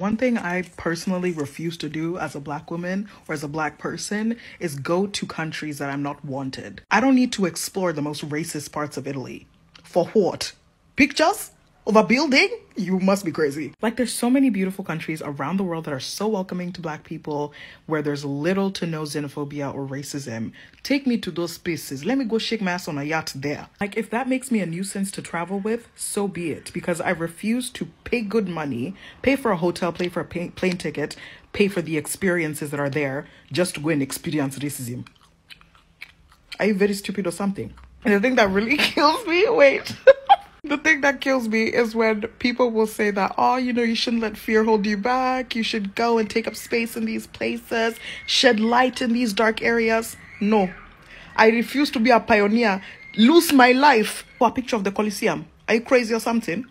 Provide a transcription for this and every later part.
One thing I personally refuse to do as a black woman or as a black person is go to countries that I'm not wanted. I don't need to explore the most racist parts of Italy. For what? Pictures? Of a building? You must be crazy. Like, there's so many beautiful countries around the world that are so welcoming to black people, where there's little to no xenophobia or racism. Take me to those places. Let me go shake my ass on a yacht there. Like, if that makes me a nuisance to travel with, so be it. Because I refuse to pay good money, pay for a hotel, pay for a plane ticket, pay for the experiences that are there, just to go and experience racism. Are you very stupid or something? And the thing that really kills me, wait. The thing that kills me is when people will say that, oh, you know, you shouldn't let fear hold you back. You should go and take up space in these places, shed light in these dark areas. No, I refuse to be a pioneer, lose my life for a picture of the Colosseum. Are you crazy or something?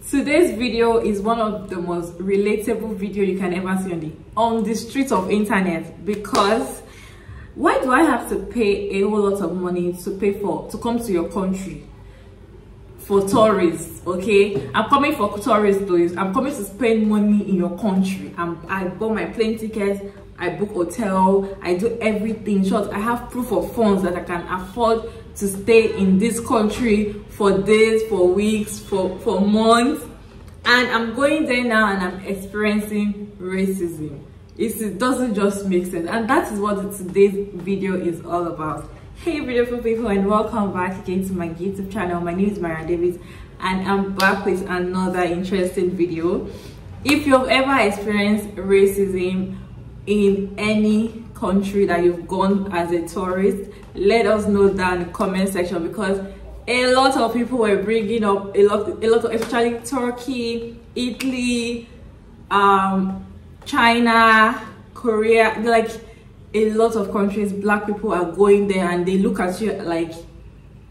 Today's video is one of the most relatable video you can ever see on the streets of internet, because why do I have to pay a whole lot of money to come to your country? For tourists, okay? I'm coming for tourists though. I'm coming to spend money in your country. I bought my plane ticket, I book hotel, I do everything. Short, I have proof of funds that I can afford to stay in this country for days, for weeks, for months. And I'm going there now and I'm experiencing racism. It doesn't just make sense. And that is what today's video is all about. Hey beautiful people, and welcome back again to my YouTube channel. My name is Mara Davis and I'm back with another interesting video. If you've ever experienced racism in any country that you've gone as a tourist, let us know down in the comment section, because a lot of people were bringing up a lot of, especially Turkey, Italy, China, Korea, like a lot of countries. Black people are going there and they look at you like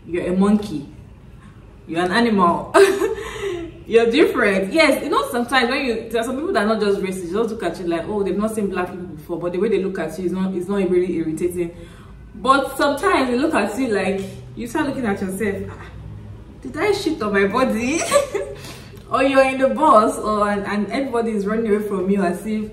you're a monkey, you're an animal. You're different. Yes, you know, sometimes when there are some people that are not just racist, they just look at you like, oh, they've not seen black people before, but the way they look at you is not really irritating. But sometimes they look at you like, you start looking at yourself, did I shit on my body? Or you're in the bus, and everybody is running away from you as if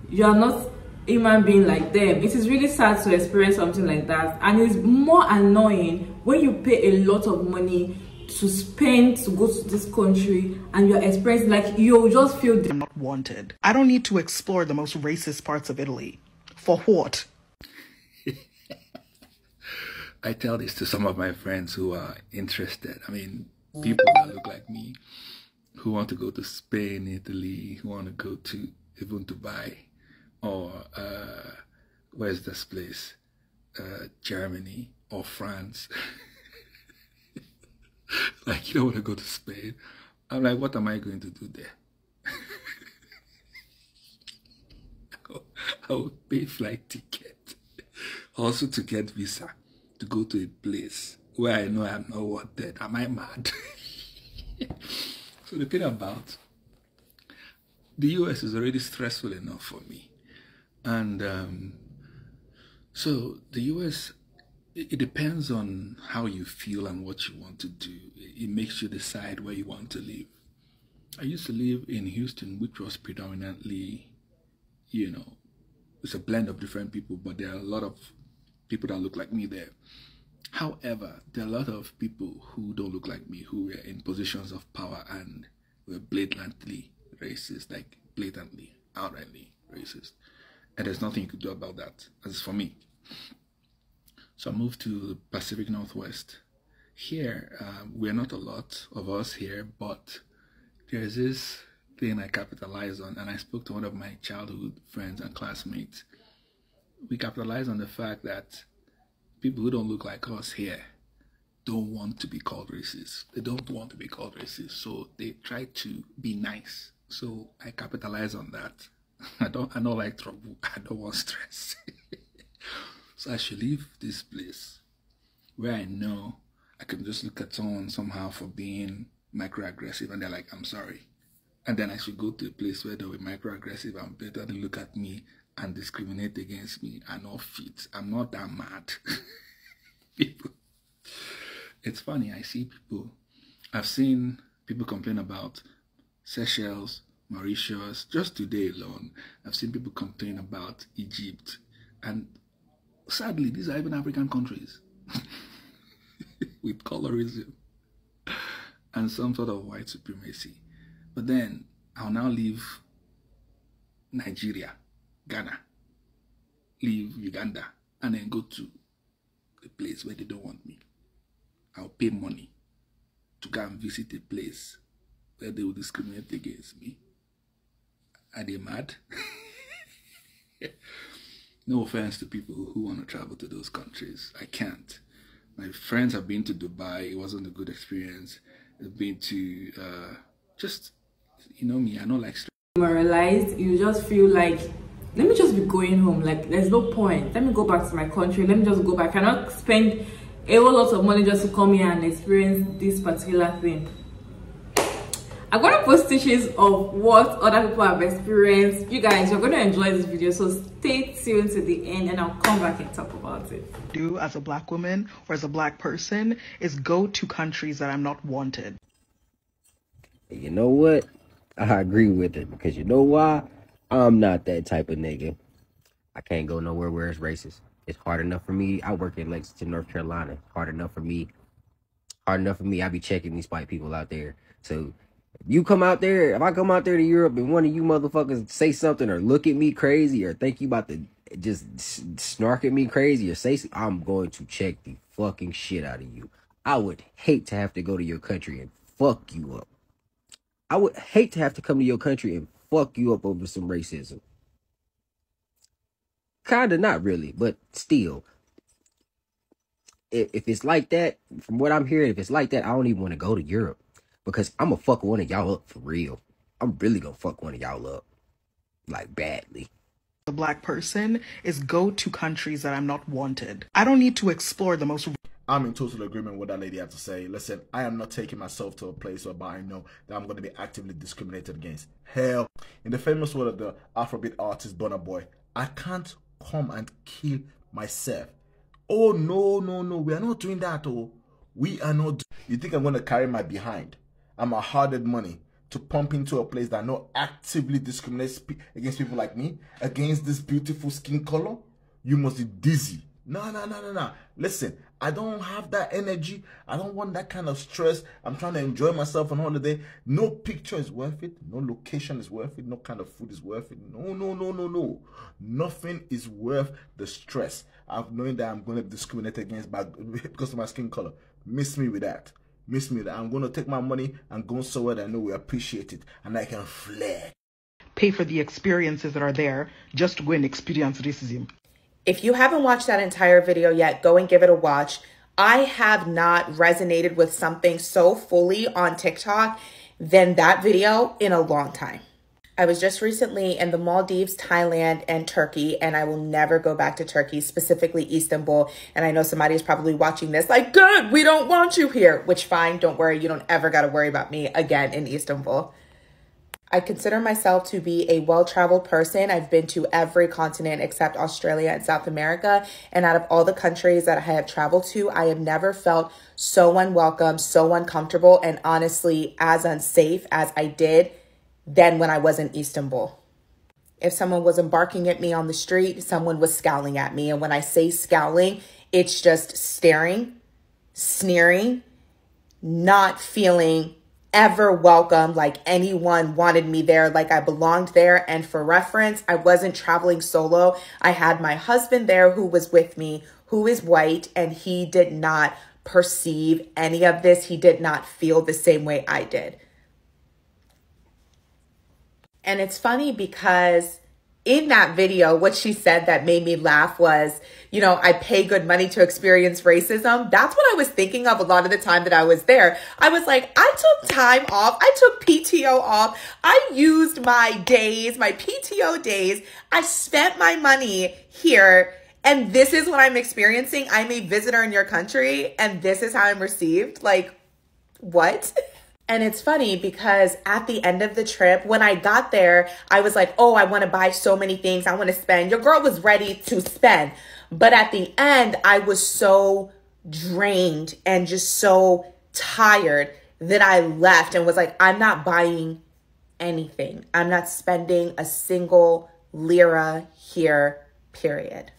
you are not human being like them. It is really sad to experience something like that, and it's more annoying when you pay a lot of money to spend to go to this country and you're experiencing, like, you just feel I'm not wanted. I don't need to explore the most racist parts of Italy. For what? I tell this to some of my friends who are interested. I mean, people that look like me, who want to go to Spain, Italy, who want to go to even Dubai, or where's this place, Germany or France. Like, you don't want to go to Spain. I'm like, what am I going to do there? I would pay flight ticket, also to get visa, to go to a place where I know I'm not wanted. Am I mad? So the thing about the US is already stressful enough for me. And so the US, it depends on how you feel and what you want to do. It makes you decide where you want to live. I used to live in Houston, which was predominantly, you know, it's a blend of different people, but there are a lot of people that look like me there. However, there are a lot of people who don't look like me, who were in positions of power and were blatantly racist, like blatantly, outrightly racist. And there's nothing you could do about that, as for me. So I moved to the Pacific Northwest. Here, we're not a lot of us here, but there's this thing I capitalize on, and I spoke to one of my childhood friends and classmates. We capitalize on the fact that people who don't look like us here don't want to be called racist. They don't want to be called racist, so they try to be nice. So I capitalize on that. I don't like trouble. I don't want stress. So I should leave this place where I know I can just look at someone somehow for being microaggressive and they're like, I'm sorry. And then I should go to a place where they'll be microaggressive and better to look at me and discriminate against me and not fit. I'm not that mad. People. It's funny, I see people. I've seen people complain about Seychelles, Mauritius. Just today alone, I've seen people complain about Egypt. And sadly, these are even African countries with colorism and some sort of white supremacy. But then I'll now leave Nigeria, Ghana, leave Uganda, and then go to a place where they don't want me. I'll pay money to go and visit a place where they will discriminate against me. Are they mad? No offense to people who want to travel to those countries. I can't. My friends have been to Dubai. It wasn't a good experience. I've been to just, you know me, I don't like stress. Demoralized, you just feel like, let me just be going home. Like, there's no point. Let me go back to my country. Let me just go back. I cannot spend a whole lot of money just to come here and experience this particular thing. I'm going to post stitches of what other people have experienced. You guys, you're going to enjoy this video, so stay tuned to the end and I'll come back and talk about it. Do as a black woman or as a black person is go to countries that I'm not wanted. You know what? I agree with it, because you know why? I'm not that type of nigga. I can't go nowhere where it's racist. It's hard enough for me. I work in Lexington, North Carolina. Hard enough for me. I be checking these white people out there. So if you come out there, if I come out there to Europe and one of you motherfuckers say something or look at me crazy or think you about to just snark at me crazy or say something, I'm going to check the fucking shit out of you. I would hate to have to go to your country and fuck you up. I would hate to have to come to your country and fuck you up over some racism. Kinda, not really, but still. If it's like that, from what I'm hearing, if it's like that, I don't even want to go to Europe. Because I'm gonna fuck one of y'all up for real. I'm really gonna fuck one of y'all up. Like, badly. The black person is go to countries that I'm not wanted. I don't need to explore the most... I'm in total agreement with what that lady had to say. Listen, I am not taking myself to a place where I know that I'm going to be actively discriminated against. Hell, in the famous word of the Afrobeat artist Burna Boy, I can't come and kill myself. Oh, no, no, no. We are not doing that. Oh, we are not. You think I'm going to carry my behind? I'm a hard-earned money to pump into a place that not actively discriminates against people like me, against this beautiful skin color? You must be dizzy. No. Listen, I don't have that energy. I don't want that kind of stress. I'm trying to enjoy myself on holiday. No picture is worth it. No location is worth it. No kind of food is worth it. No. Nothing is worth the stress of knowing that I'm going to be discriminated against because of my skin color. Miss me with that. I'm going to take my money and go somewhere that I know we appreciate it and I can flex. Pay for the experiences that are there just to go and experience racism. If you haven't watched that entire video yet, go and give it a watch. I have not resonated with something so fully on TikTok than that video in a long time. I was just recently in the Maldives, Thailand, and Turkey, and I will never go back to Turkey, specifically Istanbul. And I know somebody is probably watching this like, good, we don't want you here, which fine, don't worry. You don't ever got to worry about me again in Istanbul. I consider myself to be a well-traveled person. I've been to every continent except Australia and South America. And out of all the countries that I have traveled to, I have never felt so unwelcome, so uncomfortable, and honestly as unsafe as I did than when I was in Istanbul. If someone was barking at me on the street, someone was scowling at me. And when I say scowling, it's just staring, sneering, not feeling ever welcome, like anyone wanted me there, like I belonged there. And for reference, I wasn't traveling solo. I had my husband there who was with me, who is white, and he did not perceive any of this. He did not feel the same way I did. And it's funny because in that video, what she said that made me laugh was, you know, I pay good money to experience racism. That's what I was thinking of a lot of the time that I was there. I was like, I took time off. I took PTO off. I used my days, my PTO days. I spent my money here. And this is what I'm experiencing. I'm a visitor in your country. And this is how I'm received. Like, what? And it's funny because at the end of the trip, when I got there, I was like, oh, I want to buy so many things. I want to spend. Your girl was ready to spend. But at the end, I was so drained and just so tired that I left and was like, I'm not buying anything. I'm not spending a single lira here, period.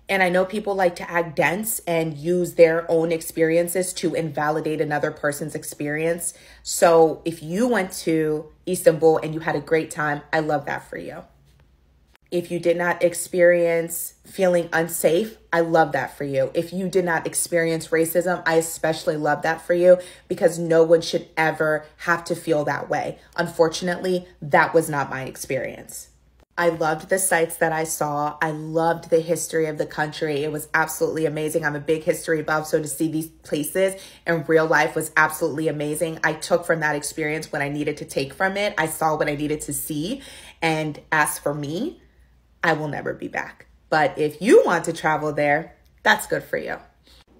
And I know people like to act dense and use their own experiences to invalidate another person's experience. So if you went to Istanbul and you had a great time, I love that for you. If you did not experience feeling unsafe, I love that for you. If you did not experience racism, I especially love that for you, because no one should ever have to feel that way. Unfortunately, that was not my experience. I loved the sites that I saw. I loved the history of the country. It was absolutely amazing. I'm a big history buff, so to see these places in real life was absolutely amazing. I took from that experience what I needed to take from it. I saw what I needed to see. And as for me, I will never be back. But if you want to travel there, that's good for you.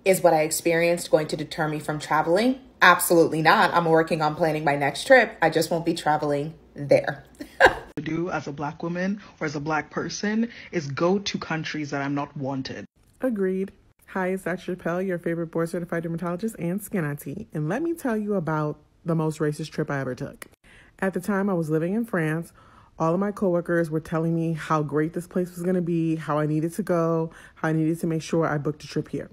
Is what I experienced going to deter me from traveling? Absolutely not. I'm working on planning my next trip. I just won't be traveling there. To do as a black woman or as a black person is go to countries that I'm not wanted. Agreed. Hi, it's Dr. Chappelle, your favorite board certified dermatologist and skin auntie. And let me tell you about the most racist trip I ever took. At the time I was living in France, all of my coworkers were telling me how great this place was going to be, how I needed to go, how I needed to make sure I booked a trip here.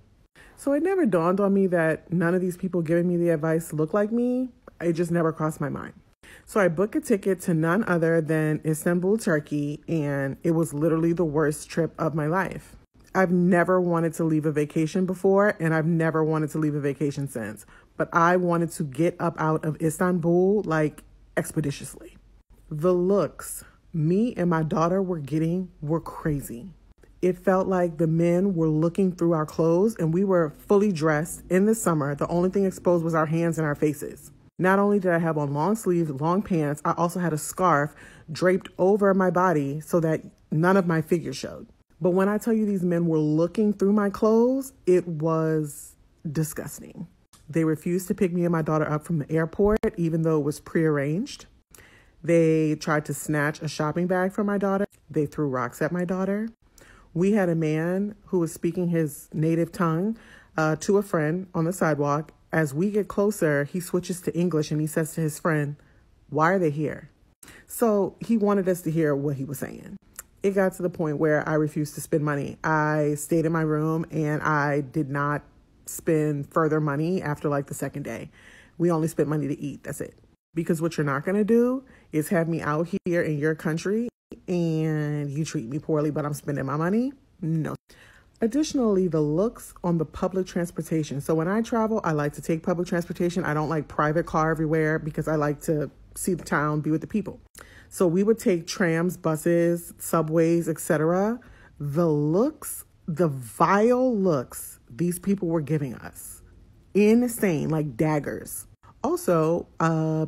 So it never dawned on me that none of these people giving me the advice looked like me. It just never crossed my mind. So I booked a ticket to none other than Istanbul, Turkey, and it was literally the worst trip of my life. I've never wanted to leave a vacation before, and I've never wanted to leave a vacation since. But I wanted to get up out of Istanbul, like, expeditiously. The looks me and my daughter were getting were crazy. It felt like the men were looking through our clothes, and we were fully dressed in the summer. The only thing exposed was our hands and our faces. Not only did I have on long sleeves, long pants, I also had a scarf draped over my body so that none of my figure showed. But when I tell you these men were looking through my clothes, it was disgusting. They refused to pick me and my daughter up from the airport, even though it was prearranged. They tried to snatch a shopping bag from my daughter. They threw rocks at my daughter. We had a man who was speaking his native tongue to a friend on the sidewalk. As we get closer, he switches to English and he says to his friend, "Why are they here?" So he wanted us to hear what he was saying. It got to the point where I refused to spend money. I stayed in my room and I did not spend further money after like the second day. We only spent money to eat. That's it. Because what you're not going to do is have me out here in your country and you treat me poorly, but I'm spending my money. No. Additionally, the looks on the public transportation. So when I travel, I like to take public transportation. I don't like private car everywhere because I like to see the town, be with the people. So we would take trams, buses, subways, etc. The looks, the vile looks these people were giving us, insane, like daggers. Also,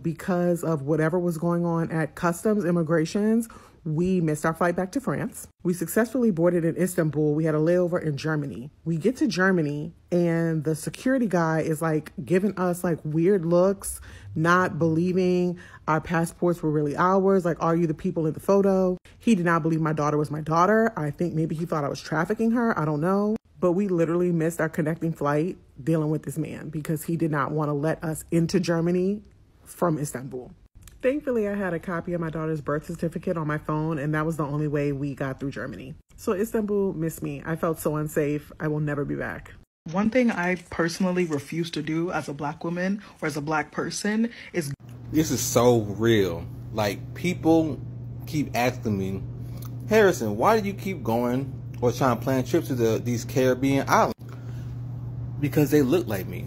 because of whatever was going on at customs, immigrations, we missed our flight back to France. We successfully boarded in Istanbul. We had a layover in Germany. We get to Germany and the security guy is like giving us like weird looks, not believing our passports were really ours. Like, are you the people in the photo? He did not believe my daughter was my daughter. I think maybe he thought I was trafficking her. I don't know. But we literally missed our connecting flight dealing with this man because he did not want to let us into Germany from Istanbul. Thankfully, I had a copy of my daughter's birth certificate on my phone, and that was the only way we got through Germany. So Istanbul missed me. I felt so unsafe. I will never be back. One thing I personally refuse to do as a black woman or as a black person is... This is so real. Like, people keep asking me, Harrison, why do you keep going or trying to plan trips to these Caribbean islands? Because they look like me.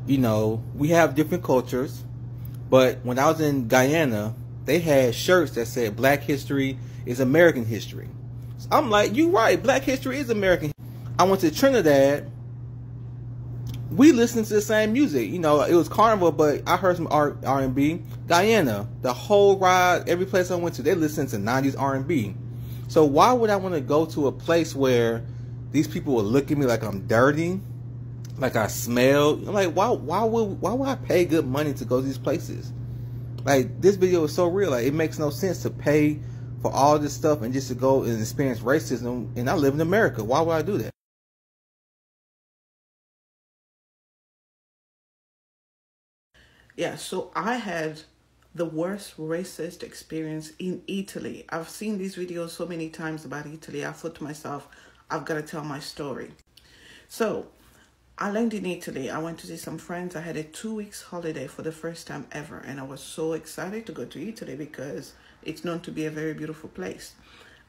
You know, we have different cultures. But when I was in Guyana, they had shirts that said Black history is American history. So I'm like, you right, Black history is American. I went to Trinidad. We listened to the same music. You know, it was Carnival, but I heard some R&B. Guyana, the whole ride, every place I went to, they listened to 90s R&B. So why would I want to go to a place where these people will look at me like I'm dirty? Like I smell. I'm like, why would I pay good money to go to these places? Like, this video is so real. Like, it makes no sense to pay for all this stuff and just to go and experience racism. And I live in America. Why would I do that? Yeah, so I had the worst racist experience in Italy. I've seen these videos so many times about Italy. I thought to myself, I've got to tell my story. So I landed in Italy. I went to see some friends. I had a 2 weeks holiday for the first time ever. And I was so excited to go to Italy because it's known to be a very beautiful place.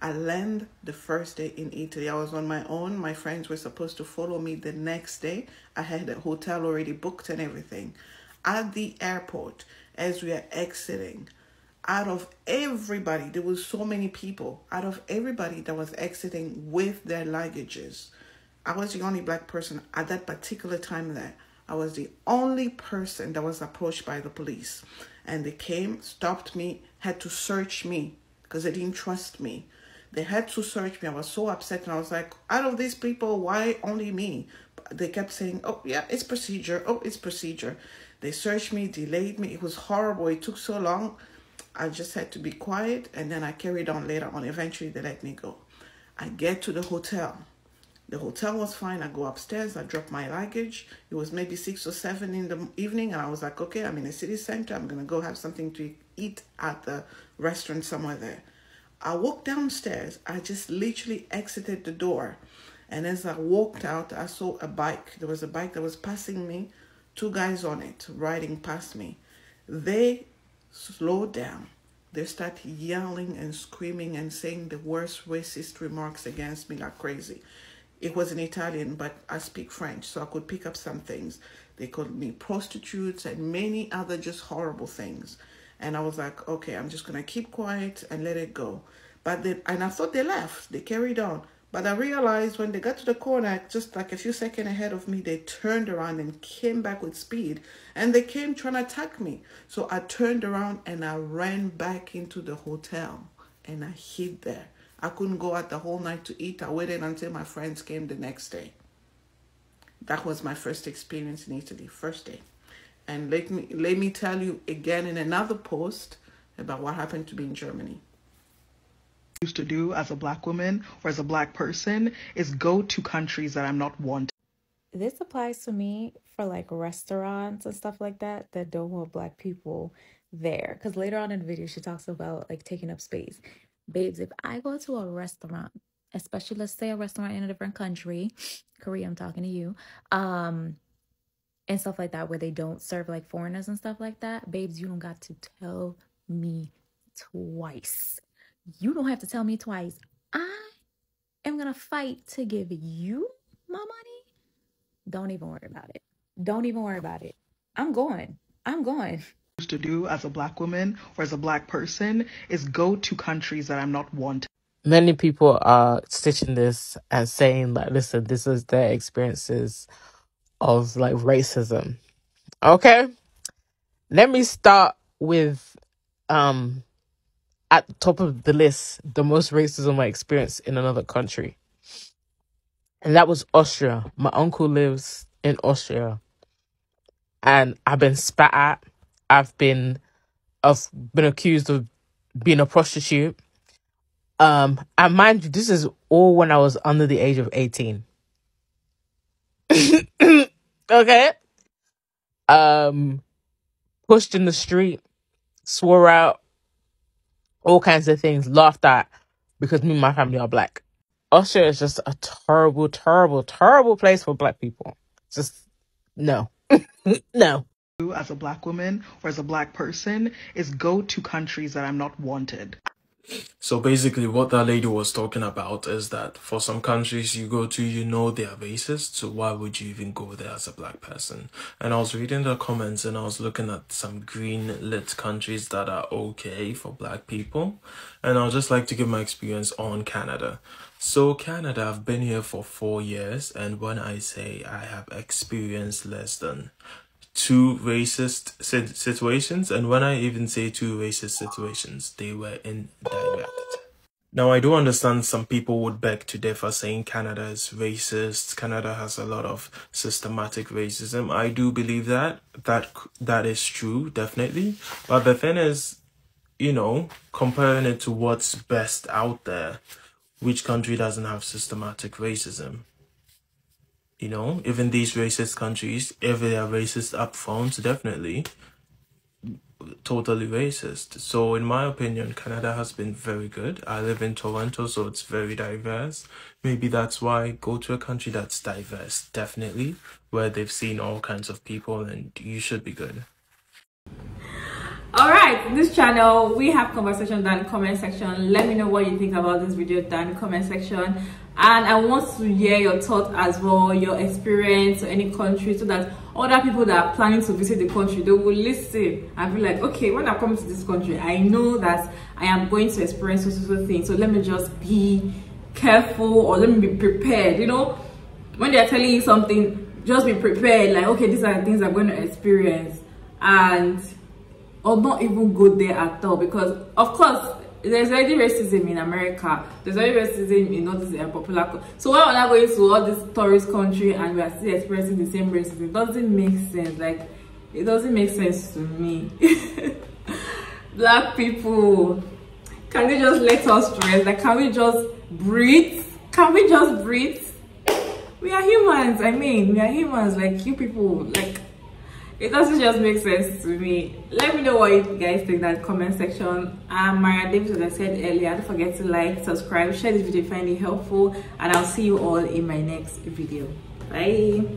I landed the first day in Italy. I was on my own. My friends were supposed to follow me the next day. I had a hotel already booked and everything. At the airport, as we are exiting, out of everybody, there was so many people, out of everybody that was exiting with their luggages, I was the only black person at that particular time there. I was the only person that was approached by the police. And they came, stopped me, had to search me because they didn't trust me. They had to search me. I was so upset. And I was like, out of these people, why only me? They kept saying, oh, yeah, it's procedure. Oh, it's procedure. They searched me, delayed me. It was horrible. It took so long. I just had to be quiet. And then I carried on later on. Eventually, they let me go. I get to the hotel. The hotel was fine. I go upstairs. I drop my luggage. It was maybe 6 or 7 in the evening. And I was like, okay, I'm in the city center. I'm going to go have something to eat at the restaurant somewhere there. I walked downstairs. I just literally exited the door. And as I walked out, I saw a bike. There was a bike that was passing me. 2 guys on it, riding past me. They slowed down. They start yelling and screaming and saying the worst racist remarks against me like crazy. It was in Italian, but I speak French, so I could pick up some things. They called me prostitutes and many other just horrible things. And I was like, okay, I'm just going to keep quiet and let it go. And I thought they left. They carried on. But I realized when they got to the corner, just like a few seconds ahead of me, they turned around and came back with speed. And they came trying to attack me. So I turned around and I ran back into the hotel. And I hid there. I couldn't go out the whole night to eat. I waited until my friends came the next day. That was my first experience in Italy, first day. And let me tell you again in another post about what happened to me in Germany. Used to do as a black woman or as a black person is go to countries that I'm not wanted. This applies to me for like restaurants and stuff like that don't want black people there. Because later on in the video, she talks about like taking up space. Babes, if I go to a restaurant, especially let's say a restaurant in a different country, Korea, I'm talking to you, and stuff like that, where they don't serve like foreigners and stuff like that, babes, you don't got to tell me twice. You don't have to tell me twice. I am gonna fight to give you my money. Don't even worry about it. Don't even worry about it. I'm going. Used to do as a black woman or as a black person is go to countries that I'm not wanted. Many people are stitching this and saying like, listen, this is their experiences of like racism. Okay, let me start with at the top of the list, the most racism I experienced in another country, and that was Austria. My uncle lives in Austria, and I've been spat at. I've been accused of being a prostitute. And mind you, this is all when I was under the age of 18. Okay. Pushed in the street, swore out, all kinds of things, laughed at because me and my family are black. Austria is just a terrible, terrible, terrible place for black people. Just no. No. As a black woman or as a black person is go to countries that I'm not wanted. So basically what that lady was talking about is that for some countries you go to, you know they are racist, so why would you even go there as a black person? And I was reading the comments and I was looking at some green lit countries that are okay for black people, and I'd just like to give my experience on Canada. So Canada, I've been here for 4 years, and when I say I have experienced less than 2 racist situations, and when I even say 2 racist situations, they were indirect. Now, I do understand some people would beg to differ, saying Canada is racist. Canada has a lot of systematic racism. I do believe that is true, definitely. But the thing is, you know, comparing it to what's best out there, which country doesn't have systematic racism? You know, even these racist countries, if they are racist up front, definitely, totally racist. So in my opinion, Canada has been very good. I live in Toronto, so it's very diverse. Maybe that's why go to a country that's diverse, definitely, where they've seen all kinds of people, and you should be good. All right, this channel, we have conversation down in the comment section. Let me know what you think about this video down in the comment section, and I want to hear your thoughts as well, your experience or any country, so that other people that are planning to visit the country, they will listen and be like, okay, when I come to this country, I know that I am going to experience so things, so let me just be careful, or let me be prepared. You know, when they are telling you something, just be prepared, like, okay, these are the things I'm going to experience, and or not even go there at all, because of course there's already racism in America, there's already racism in all these popular. So why am I going to all this tourist country and we are still experiencing the same racism? It doesn't make sense. Like, it doesn't make sense to me. Black people, can you just let us rest? Like, can we just breathe? Can we just breathe? We are humans. I mean, we are humans, like you people. Like, it doesn't just make sense to me. Let me know what you guys think in that comment section. I'm Maria Davis, as I said earlier. Don't forget to like, subscribe, share this video if you find it helpful, and I'll see you all in my next video. Bye.